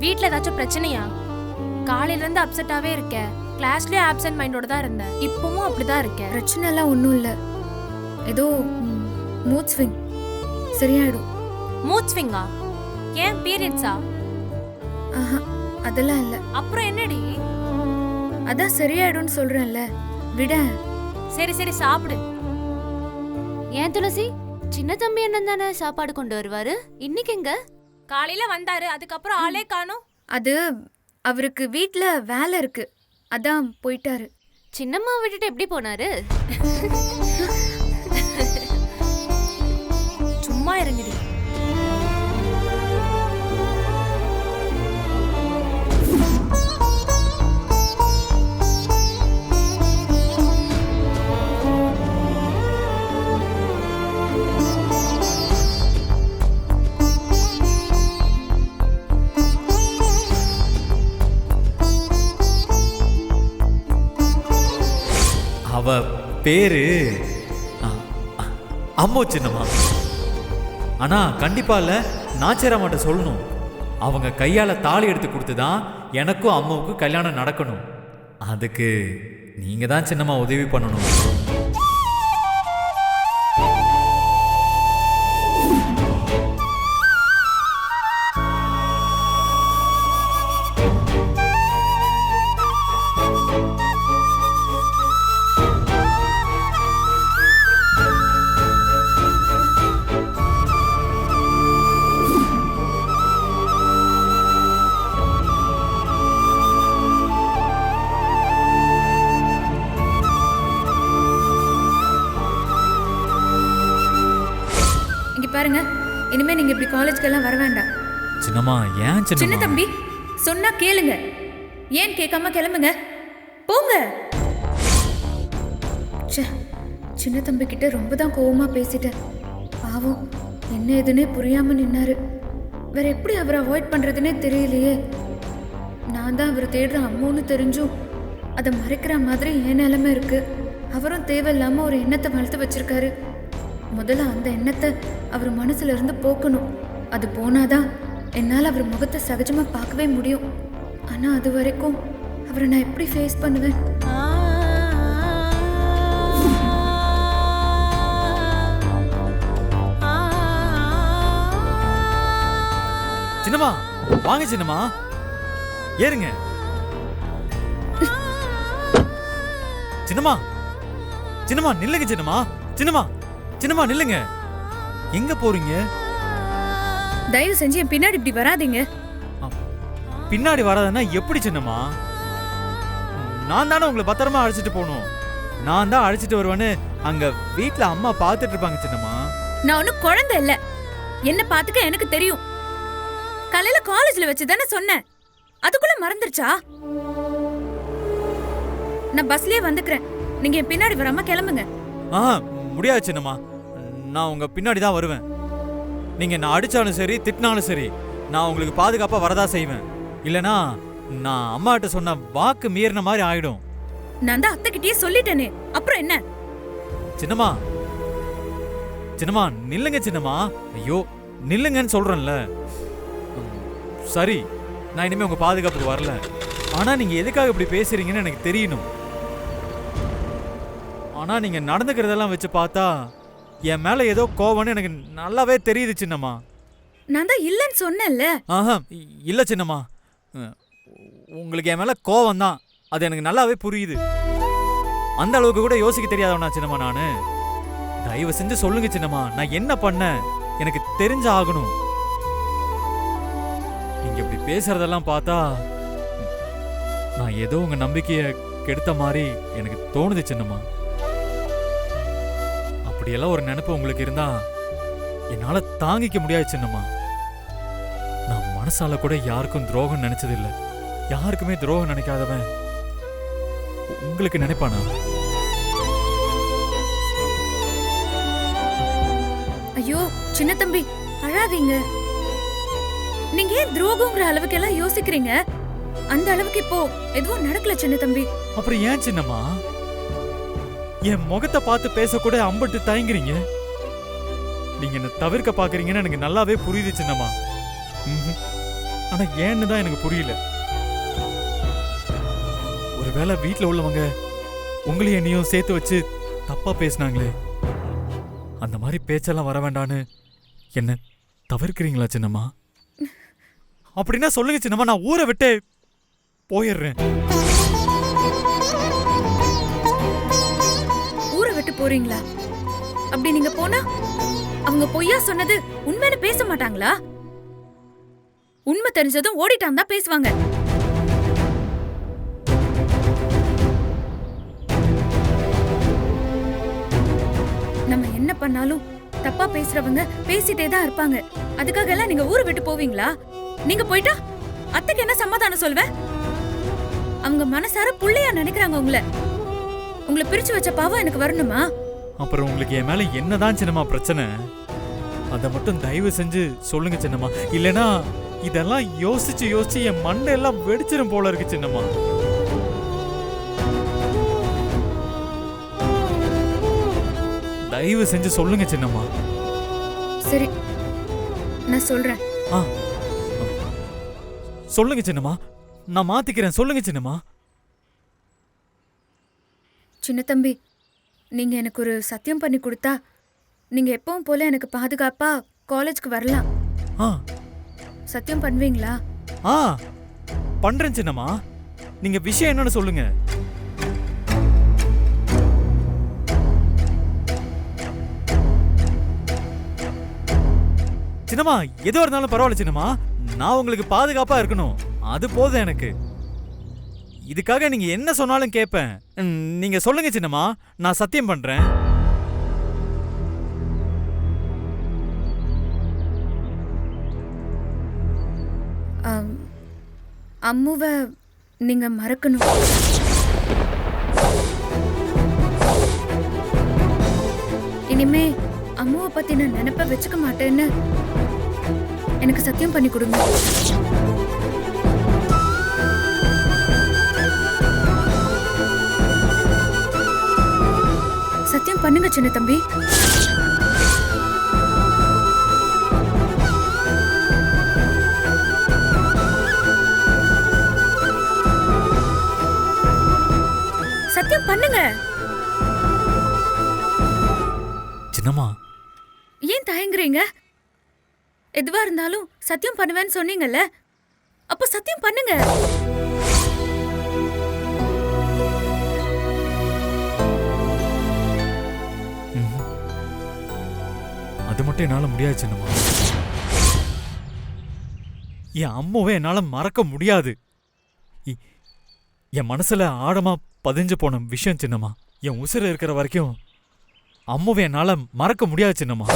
வீட்ல ஏதாச்சும் பிரச்சனையா? காலையில இருந்து அப்செட்டாவே இருக்க. கிளாஸ்லயே ஆப்சென்ட் மைண்டோட தான் இருந்த. இப்பவும் அப்படிதான் இருக்க. பிரச்சனை எல்லாம் ஒன்றும் இல்லை. ஏதோ மூட் ஸ்விங். சரியாயிடும். மூட் ஸ்விங்கா? ஏன் பீரியட்ஸா? ஆஹா, அதெல்லாம் இல்லை. அப்புறம் என்னடி? அதான் சரியாயிடும்னு சொல்றேன்ல, விட. சரி சரி சாப்பிடு. ஏன் துளசி, சின்ன தம்பி அண்ணன் தானே சாப்பாடு கொண்டு வருவாரு, இன்னைக்கு எங்க? காலையில வந்தாரு, அதுக்கப்புறம் ஆளே காணோம். அது அவருக்கு வீட்ல வேலை இருக்கு, அதான் போயிட்டாரு. சின்னம்மா விட்டுட்டு எப்படி போனாரு? சும்மா இருங்கடி. அவ பேரு அம்மு சின்னம்மா. ஆனா கண்டிப்பா இல்ல, நாச்சிராமாட்ட சொல்லணும். அவங்க கையால தாலி எடுத்து கொடுத்துதான் எனக்கும் அம்மாவுக்கும் கல்யாணம் நடக்கணும். அதுக்கு நீங்க தான் சின்னம்மா உதவி பண்ணணும். பாருங்க, இனிமே நீங்க இப்படி காலேஜ்க்கெல்லாம் வர வேண்டாம். சின்னம்மா, ஏன் சின்ன தம்பி சொன்னா கேளுங்க. ஏன் கேட்காம கிளம்புங்க, போங்க. சின்ன தம்பி கிட்ட ரொம்ப தான் கோவமா பேசிட்டேன். பாவம், என்ன எதுன்னே புரியாம நின்னாரு. வேற எப்படி அவரை அவாய்ட் பண்றதுன்னே தெரியலையே. நான் தான் அவர் தேடுற அம்மான்னு தெரிஞ்சும் அதை மறைக்கிற மாதிரி என் நிலைமை இருக்கு. அவரும் தேவையில்லாம ஒரு எண்ணத்தை வளர்த்து வச்சிருக்காரு. முதல்ல அந்த எண்ணத்தை அவர் மனசுல இருந்து போக்கணும். அது போனாதான் என்னால் அவர் முகத்தை சகஜமா பார்க்கவே முடியும். ஆனா அது வரைக்கும் அவரை நான் எப்படி ஃபேஸ் பண்ணுவேன்? சின்னம்மா வாங்க, சின்னம்மா ஏறுங்க. சின்னம்மா சின்னம்மா நில்லுங்க. சின்னம்மா சின்னம்மா சின்னம்மா நில்லுங்க. எங்க போறீங்க? தயவு செஞ்சு என் பின்னாடி இப்படி வராதீங்க. பின்னாடி வராதுன்னா எப்படி சின்னம்மா? நான் தானே உங்களை பத்திரமா அழைச்சிட்டு போகணும். நான் தான் அழைச்சிட்டு வருவேன்னு அங்க வீட்டுல அம்மா பாத்துட்டு இருப்பாங்க சின்னம்மா. நான் ஒன்னும் குழந்தை இல்ல, என்ன பாத்துக்க எனக்கு தெரியும். காலையில காலேஜ்ல வச்சுதானே சொன்னேன், அதுக்குள்ள மறந்துருச்சா? நான் பஸ்லயே வந்துக்கிறேன், நீங்க என் பின்னாடி வராம கிளம்புங்க. முடியாது சின்னம்மா, நான் உங்க பின்னாடி தான் வருவேன். நீங்க நான் அடிச்சாலும் சரி திட்டினாலும் சரி, நான் உங்களுக்கு பாதுகாப்பா வரதா செய்வேன். இல்லனா நான் அம்மாட்ட சொன்ன வாக்கு மீறின மாதிரி ஆயிடும். நான் தான் அத்தைகிட்டயே சொல்லிட்டேனே, அப்புறம் என்ன? சின்னம்மா சின்னம்மா நில்லுங்க சின்னம்மா. ஐயோ நில்லுங்கன்னு சொல்றேன்ல. சரி, நான் இனிமே உங்க பாதுகாப்புக்கு வரல. ஆனா நீங்க எதுக்காக இப்படி பேசுறீங்கன்னு எனக்கு தெரியணும். ஆனா நீங்க நடந்துக்கிறதெல்லாம் வச்சு பார்த்தா என் மேல ஏதோ கோவம்னு எனக்கு நல்லாவே தெரியுது சின்னம்மா. நான் தான் இல்லன்னு சொன்னேன்ல. இல்ல சின்னம்மா, உங்களுக்கு என் மேல கோவம் தான், அது எனக்கு நல்லாவே புரியுது. அந்த அளவுக்கு கூட யோசிக்க தெரியாதவனா சின்னம்மா நானு? தயவு செஞ்சு சொல்லுங்க சின்னம்மா, நான் என்ன பண்ண எனக்கு தெரிஞ்ச ஆகணும். நீங்க இப்படி பேசுறதெல்லாம் பார்த்தா நான் ஏதோ உங்க நம்பிக்கைய கெடுத்த மாதிரி எனக்கு தோணுது சின்னம்மா. அப்படியெல்லாம் ஒரு நினைப்பு உங்களுக்கு இருந்தா என்னால தாங்கிக்க முடியாது சின்னம்மா. நான் மனசால கூட யாருக்கும் துரோகம் நினைச்சது இல்ல. யாருக்குமே துரோகம் நினைக்காதவன் உங்களுக்கு நினைப்பானா? ஐயோ சின்ன தம்பி, அழாதீங்க. நீங்க ஏன் துரோகம்ங்கிற அளவுக்கு எல்லாம் யோசிக்கிறீங்க? அந்த அளவுக்கு இப்போ எதுவும் நடக்கல சின்ன தம்பி. அப்புறம் ஏன் சின்னம்மா என் முகத்தை பார்த்து பேசக்கூட அம்பட்டு தயங்குறீங்க? நீங்க என்ன தவிர்க்க பாக்குறீங்கன்னு எனக்கு நல்லாவே புரியுது சின்னம்மா. ஆனா ஏன்னு தான் எனக்கு புரியல. ஒருவேளை வீட்ல உள்ளவங்க உங்களையும் என்னையும் சேர்த்து வச்சு தப்பா பேசினாங்களே, அந்த மாதிரி பேச்செல்லாம் வர வேண்டான்னு என்ன தவிர்க்கிறீங்களா சின்னம்மா? அப்படின்னா சொல்லுங்க சின்னம்மா, நான் ஊரை விட்டு போயிடுறேன். ஊரை விட்டு போறீங்களா? அப்படி நீங்க போனா அவங்க பொய்யா சொன்னது உண்மைன்னு பேச மாட்டாங்களா? உண்மை தெரிஞ்சதும் ஓடிட்டான் தான் பேசுவாங்க. நம்ம என்ன பண்ணாலும் தப்பா பேசுறவங்க பேசிட்டே தான் இருப்பாங்க. அதுக்காக எல்லாம் நீங்க ஊரை விட்டு போவீங்களா? நீங்க போயிட்டா அத்தைக்கு என்ன சமாதானம் சொல்வேன்? அவங்க மனசார புள்ளையா நினைக்கிறாங்க உங்களை பிரிச்சு வச்ச பாவம் எனக்கு வரணுமா? அப்புறம் உங்களுக்கு என் மேல என்னதான் சின்னம்மா பிரச்சனை? அதை மட்டும் தயவு செஞ்சு சொல்லுங்க சின்னம்மா. இல்லனா இதெல்லாம் யோசிச்சு யோசிச்சு என் மண்டையெல்லாம் வெடிச்சிரும் போல இருக்கு சின்னம்மா. தயவு செஞ்சு சொல்லுங்க சின்னம்மா. சரி, நான் சொல்றேன். சொல்லுங்க சின்னம்மா, நான் மாத்திக்கிறேன். சொல்லுங்க சின்னம்மா. சின்ன தம்பி, நீங்க எனக்கு ஒரு சத்தியம் பண்ணி கொடுத்தா நீங்க எப்பவும் போல எனக்கு பாதுகாப்பா காலேஜ்க்கு வரலாம். சத்தியம் பண்ணுவீங்களா? பண்றேன் சின்னம்மா. நீங்க விஷயம் என்னன்னு சொல்லுங்க. சின்னம்மா, எதுவா இருந்தாலும் பரவாயில்ல சின்னம்மா. நான் உங்களுக்கு பாதுகாப்பா இருக்கணும், அது போதும் எனக்கு. இதுக்காக நீங்க என்ன சொன்னாலும் கேட்பேன். நீங்க சொல்லுங்க சின்னம்மா, நான் சத்தியம் பண்றேன். அம்முவை நீங்க மறக்கணும். இனிமே அம்முவை பத்தி நான் நினைப்ப வச்சுக்க மாட்டேன்னு எனக்கு சத்தியம் பண்ணி கொடுங்க. சத்தியம் பண்ணுங்க சின்ன தம்பி. சத்தியம் பண்ணுங்க சின்னம்மா. ஏன் தயங்குறீங்க? எதுவா இருந்தாலும் சத்தியம் பண்ணுவேன்னு சொன்னீங்கல்ல, அப்ப சத்தியம் பண்ணுங்க. அது மட்டும் என்னால முடியாது சின்னம்மா. என் அம்மாவை என்னால மறக்க முடியாது. என் மனசுல ஆழமா பதிஞ்சு போன விஷயம் சின்னம்மா. என் உசுர இருக்கிற வரைக்கும் அம்மாவை என்னால மறக்க முடியாது சின்னம்மா.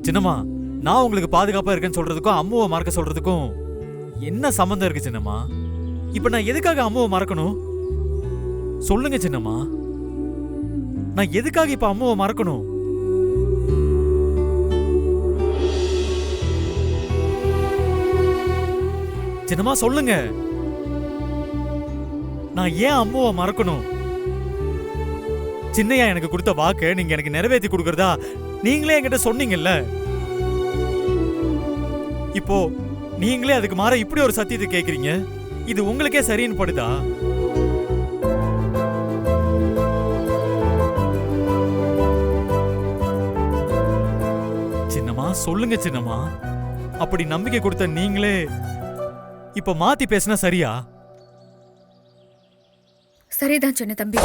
சின்னம்மா, நான் உங்களுக்கு பாதுகாப்பா இருக்கேன்னு சொல்றதுக்கும் அம்மாவை மறக்க சொல்றதுக்கும் என்ன சம்பந்தம் இருக்கு சின்னம்மா? இப்ப நான் எதுக்காக அம்மாவை மறக்கணும்? சொல்லுங்க சின்னம்மா, நான் எதுக்காக இப்ப அம்மாவை மறக்கணும்? சின்னம்மா சொல்லுங்க, நான் ஏன் அம்மாவை மறக்கணும்? சின்னையா எனக்கு கொடுத்த வாக்கை நீங்க எனக்கு நிறைவேற்றி கொடுக்கறதா நீங்களே என்கிட்ட சொன்னீங்கல்ல. இப்போ நீங்களே அதுக்கு மாற இப்படி ஒரு சத்தியத்தை கேக்குறீங்க. இது உங்களுக்கே சரின்னு படுதா? சின்னம்மா சொல்லுங்க சின்னம்மா, அப்படி நம்பிக்கை கொடுத்த நீங்களே இப்ப மாத்தி பேசினா சரியா? சரிதான் சின்ன தம்பி.